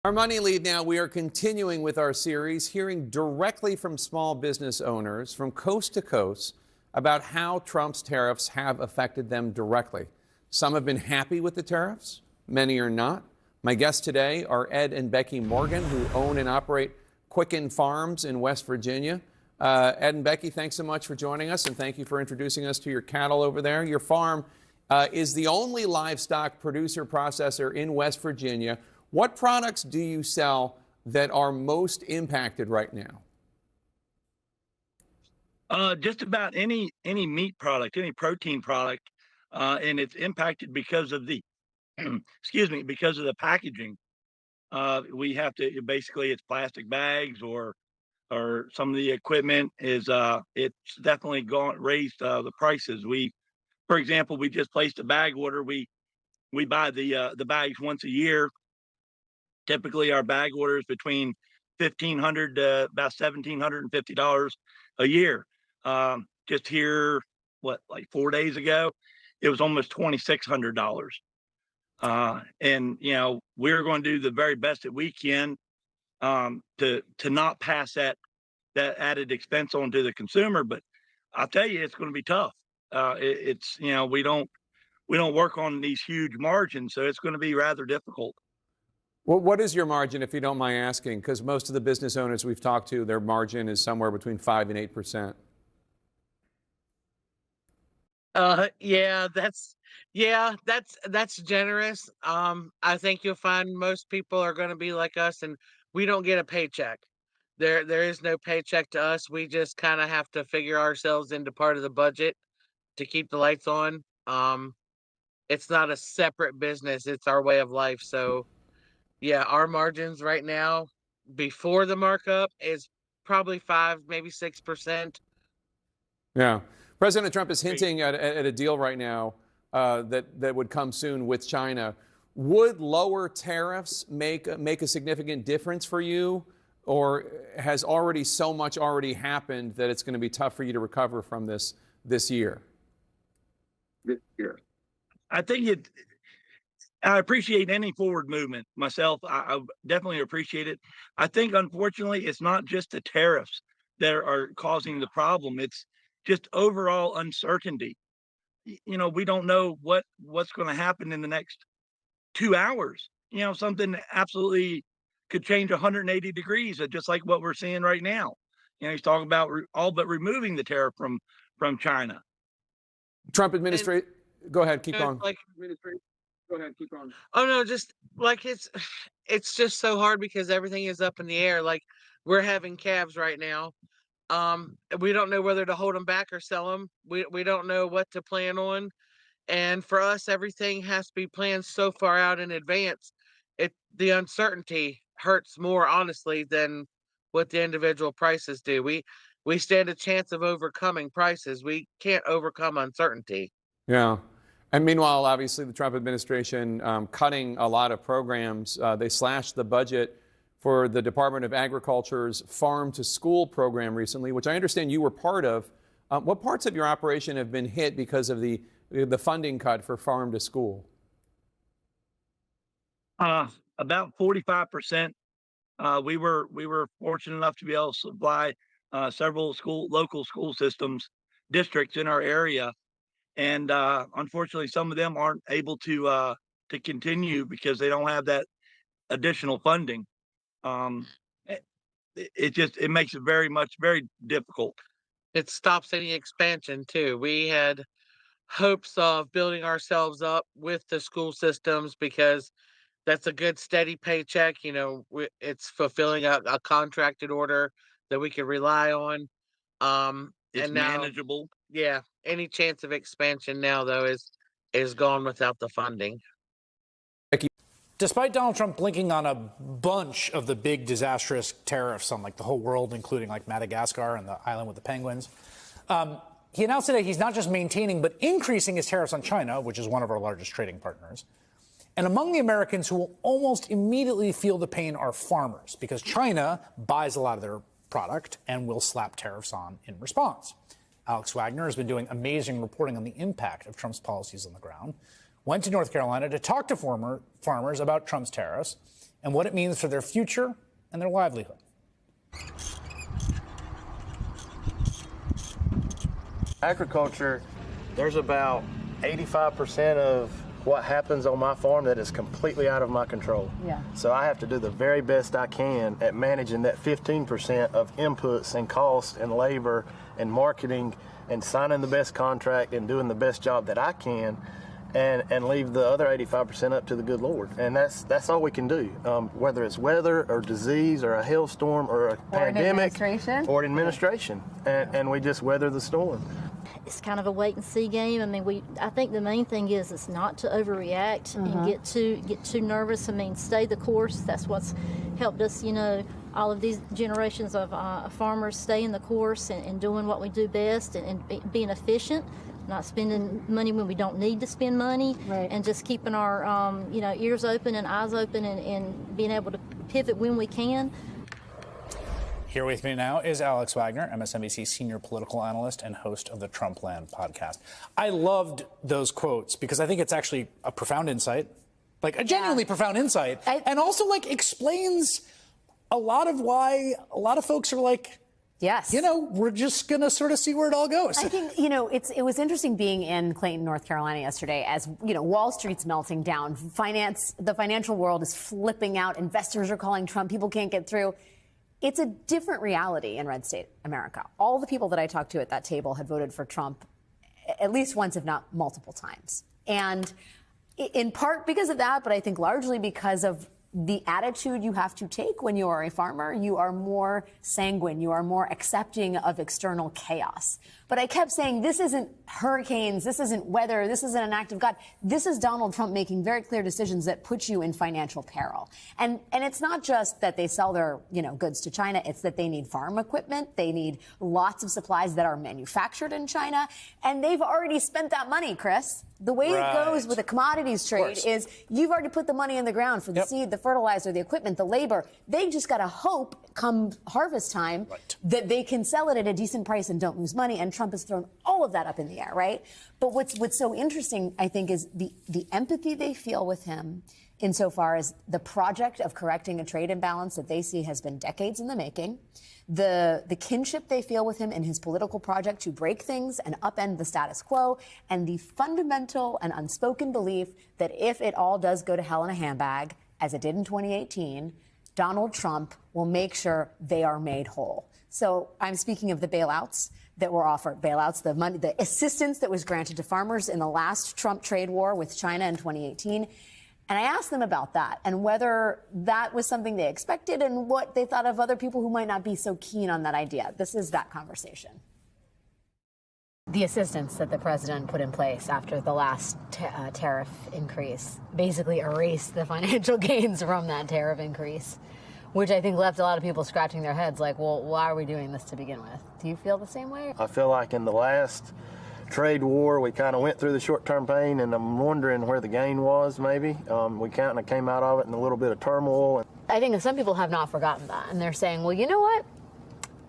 Our money lead now, we are continuing with our series, hearing directly from small business owners from coast to coast about how Trump's tariffs have affected them directly. Some have been happy with the tariffs, many are not. My guests today are Ed and Becky Morgan, who own and operate Quicken Farms in West Virginia. Ed and Becky, thanks so much for joining us, and thank you for introducing us to your cattle over there. Your farm is the only livestock producer processor in West Virginia. What products do you sell that are most impacted right now? Just about any meat product, any protein product, and it's impacted because of the excuse me, because of the packaging. We have to basically it's plastic bags or some of the equipment is it's definitely raised the prices. For example, we just placed a bag order. We buy the bags once a year. Typically, our bag orders between $1,500 to about $1,750 a year. Just here, like 4 days ago, it was almost $2,600. And we're going to do the very best that we can to not pass that added expense on to the consumer. But I'll tell you, it's going to be tough. We don't work on these huge margins, so it's going to be rather difficult. Well, what is your margin, if you don't mind asking? Because most of the business owners we've talked to, their margin is somewhere between 5 and 8%. That's generous. I think you'll find most people are going to be like us, and we don't get a paycheck. There is no paycheck to us. We just kind of have to figure ourselves into part of the budget to keep the lights on. It's not a separate business; it's our way of life. So, yeah, our margins right now, before the markup, is probably 5, maybe 6%. Yeah. President Trump is hinting at a deal right now that would come soon with China. Would lower tariffs make a significant difference for you, or has so much already happened that it's going to be tough for you to recover from this year? I think I appreciate any forward movement myself. I definitely appreciate it. I think, unfortunately, it's not just the tariffs that are causing the problem. It's just overall uncertainty. We don't know what's going to happen in the next 2 hours. Something absolutely could change 180 degrees, just like what we're seeing right now. He's talking about all but removing the tariff from China. Trump administration. Go ahead, keep going. Go ahead, keep going. Oh no, just like it's just so hard because everything is up in the air. Like, we're having calves right now. We don't know whether to hold them back or sell them. We don't know what to plan on. And for us, everything has to be planned so far out in advance. The uncertainty hurts more, honestly, than what the individual prices do. We stand a chance of overcoming prices. We can't overcome uncertainty. Yeah. And meanwhile, obviously, the Trump administration cutting a lot of programs. They slashed the budget for the Department of Agriculture's Farm to School program recently, which I understand you were part of. What parts of your operation have been hit because of the funding cut for Farm to School? About 45%. We were fortunate enough to be able to supply several local school districts in our area. And unfortunately, some of them aren't able to continue because they don't have that additional funding. It makes it very difficult. It stops any expansion too. We had hopes of building ourselves up with the school systems because that's a good steady paycheck. It's fulfilling a contracted order that we can rely on. It's and now, manageable. Yeah, any chance of expansion now, though, is gone without the funding. Despite Donald Trump blinking on a bunch of the big disastrous tariffs on the whole world, including Madagascar and the island with the penguins, he announced today he's not just maintaining but increasing his tariffs on China, which is one of our largest trading partners. And among the Americans who will almost immediately feel the pain are farmers, because China buys a lot of their product and will slap tariffs on in response. Alex Wagner has been doing amazing reporting on the impact of Trump's policies on the ground, went to North Carolina to talk to farmers about Trump's tariffs, and what it means for their future and their livelihood. Agriculture, there's about 85% of what happens on my farm that is completely out of my control. Yeah. So I have to do the very best I can at managing that 15% of inputs and cost and labor and marketing and signing the best contract and doing the best job that I can, and leave the other 85% up to the good Lord. And that's all we can do, whether it's weather or disease or a hailstorm or a pandemic or administration. And we just weather the storm. It's kind of a wait and see game. I mean, I think the main thing is not to overreact and get too nervous. I mean, stay the course. That's what's helped us, all of these generations of farmers staying the course and doing what we do best and being efficient, not spending money when we don't need to spend money, and just keeping our ears open and eyes open and being able to pivot when we can. Here with me now is Alex Wagner, MSNBC senior political analyst and host of the Trumpland podcast. I loved those quotes because I think it's actually a profound insight, like a genuinely profound insight, and also like explains a lot of why a lot of folks are like, yes, we're just going to sort of see where it all goes. I think, it was interesting being in Clayton, North Carolina yesterday as, Wall Street's melting down. The financial world is flipping out. Investors are calling Trump. People can't get through. It's a different reality in red state America. All the people that I talked to at that table had voted for Trump at least once, if not multiple times. And in part because of that, but I think largely because of the attitude you have to take when you are a farmer. You are more sanguine. You are more accepting of external chaos. But I kept saying, this isn't hurricanes. This isn't weather. This isn't an act of God. This is Donald Trump making very clear decisions that put you in financial peril. And it's not just that they sell their, goods to China. It's that they need farm equipment. They need lots of supplies that are manufactured in China. And they've already spent that money, Chris. The way it goes with a commodities trade is you've already put the money in the ground for the seed, the fertilizer, the equipment, the labor. They just got to hope come harvest time that they can sell it at a decent price and don't lose money. And Trump has thrown all of that up in the air, right? But what's so interesting, I think, is the empathy they feel with him insofar as the project of correcting a trade imbalance that they see has been decades in the making. The kinship they feel with him in his political project to break things and upend the status quo, and the fundamental and unspoken belief that if it all does go to hell in a handbag, as it did in 2018, Donald Trump will make sure they are made whole. So I'm speaking of the bailouts that were offered, the money, the assistance that was granted to farmers in the last Trump trade war with China in 2018. And I asked them about that and whether that was something they expected and what they thought of other people who might not be so keen on that idea. This is that conversation. The assistance that the president put in place after the last tariff increase basically erased the financial gains from that tariff increase, which I think left a lot of people scratching their heads like, well, why are we doing this to begin with? Do you feel the same way? I feel like in the last trade war, we kind of went through the short-term pain, and I'm wondering where the gain was, maybe. We kind of came out of it in a little bit of turmoil. I think some people have not forgotten that, and they're saying, well, you know what?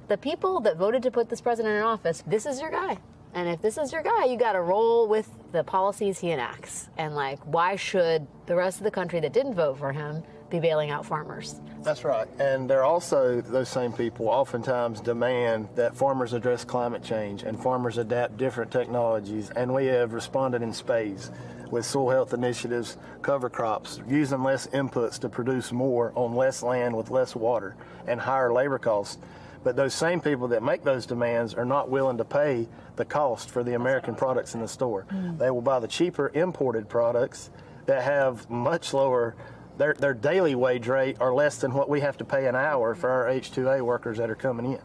The people that voted to put this president in office, this is your guy. And if this is your guy, you got to roll with the policies he enacts. And, why should the rest of the country that didn't vote for him be bailing out farmers? That's right. And they're also, those same people oftentimes demand that farmers address climate change and farmers adapt different technologies. And we have responded in spades with soil health initiatives, cover crops, using less inputs to produce more on less land with less water and higher labor costs. But those same people that make those demands are not willing to pay the cost for the American products in the store. They will buy the cheaper imported products that have much lower, their daily wage rate are less than what we have to pay an hour for our H-2A workers that are coming in.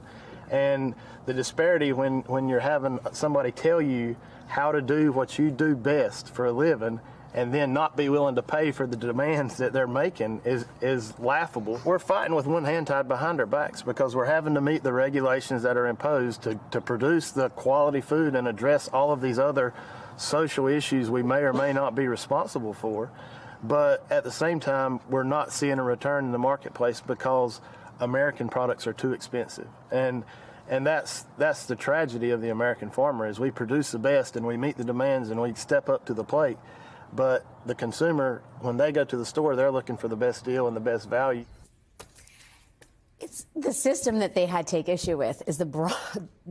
And the disparity when you're having somebody tell you how to do what you do best for a living and then not be willing to pay for the demands that they're making is laughable. We're fighting with one hand tied behind our backs because we're having to meet the regulations that are imposed to produce the quality food and address all of these other social issues we may or may not be responsible for. But at the same time, we're not seeing a return in the marketplace because American products are too expensive. And that's the tragedy of the American farmer is we produce the best and we meet the demands and we step up to the plate. But the consumer, when they go to the store, they're looking for the best deal and the best value. It's the system that they had take issue with is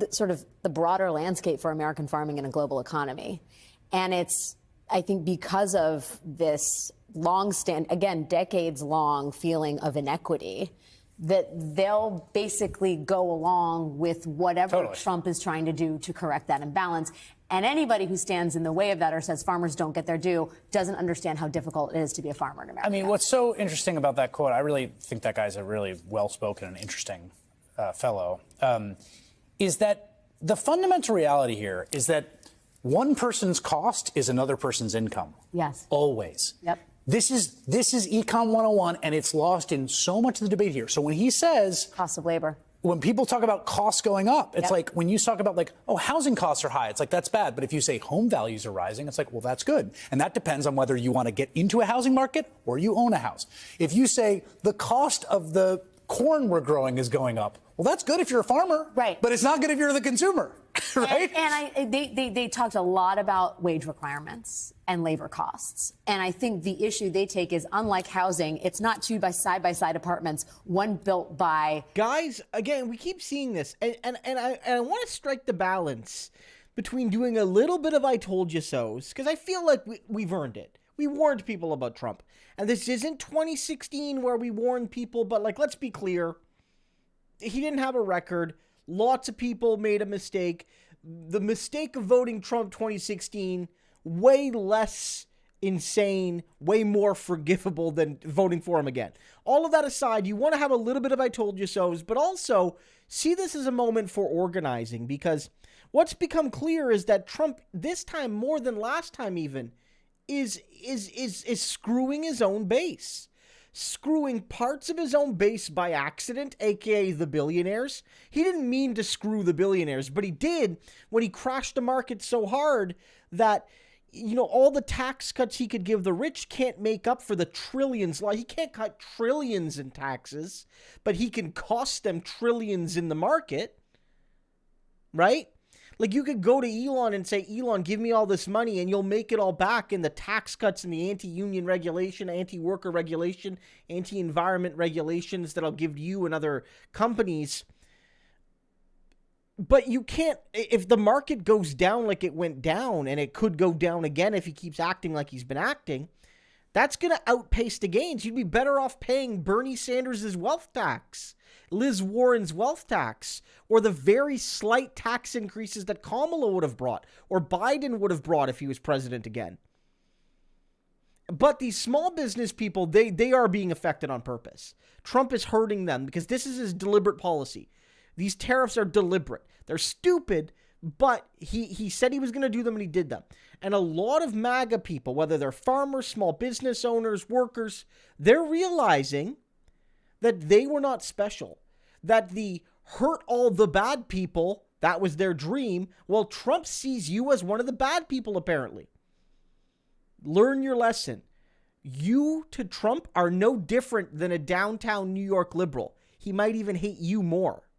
sort of the broader landscape for American farming in a global economy. And it's, I think, because of this decades-long feeling of inequity, that they'll basically go along with whatever Trump is trying to do to correct that imbalance. And anybody who stands in the way of that or says farmers don't get their due doesn't understand how difficult it is to be a farmer in America. I mean, what's so interesting about that quote, I really think that guy's a really well-spoken and interesting fellow, is that the fundamental reality here is that one person's cost is another person's income. Yes. Always. Yep. This is Econ 101, and it's lost in so much of the debate here. So when he says... Cost of labor. When people talk about costs going up, it's like when you talk about housing costs are high, it's like that's bad. But if you say home values are rising, it's like, well, that's good. And that depends on whether you want to get into a housing market or you own a house. If you say the cost of the corn we're growing is going up, well, that's good if you're a farmer. Right. But it's not good if you're the consumer. Right? And they talked a lot about wage requirements and labor costs. And I think the issue they take is, unlike housing, it's not two side-by-side apartments, one built by... Guys, again, we keep seeing this. And I want to strike the balance between doing a little bit of I told you so's, because I feel like we've earned it. We warned people about Trump. And this isn't 2016 where we warned people, but let's be clear. He didn't have a record. Lots of people made a mistake. The mistake of voting Trump 2016, way less insane, way more forgivable than voting for him again. All of that aside, you want to have a little bit of I told you so's, but also see this as a moment for organizing, because what's become clear is that Trump, this time more than last time even, is screwing his own base. Screwing parts of his own base by accident, aka the billionaires. He didn't mean to screw the billionaires, but he did when he crashed the market so hard that, all the tax cuts he could give the rich can't make up for the trillions. He can't cut trillions in taxes, but he can cost them trillions in the market, right? You could go to Elon and say, Elon, give me all this money and you'll make it all back in the tax cuts and the anti-union regulation, anti-worker regulation, anti-environment regulations that I'll give you and other companies. But you can't, if the market goes down like it went down, and it could go down again if he keeps acting like he's been acting, that's going to outpace the gains. You'd be better off paying Bernie Sanders' wealth tax, Liz Warren's wealth tax, or the very slight tax increases that Kamala would have brought, or Biden would have brought if he was president again. But these small business people, they are being affected on purpose. Trump is hurting them because this is his deliberate policy. These tariffs are deliberate. They're stupid, but he said he was going to do them and he did them. And a lot of MAGA people, whether they're farmers, small business owners, workers, they're realizing that they were not special. That the hurt all the bad people, that was their dream. Well, Trump sees you as one of the bad people, apparently. Learn your lesson. You to Trump are no different than a downtown New York liberal. He might even hate you more.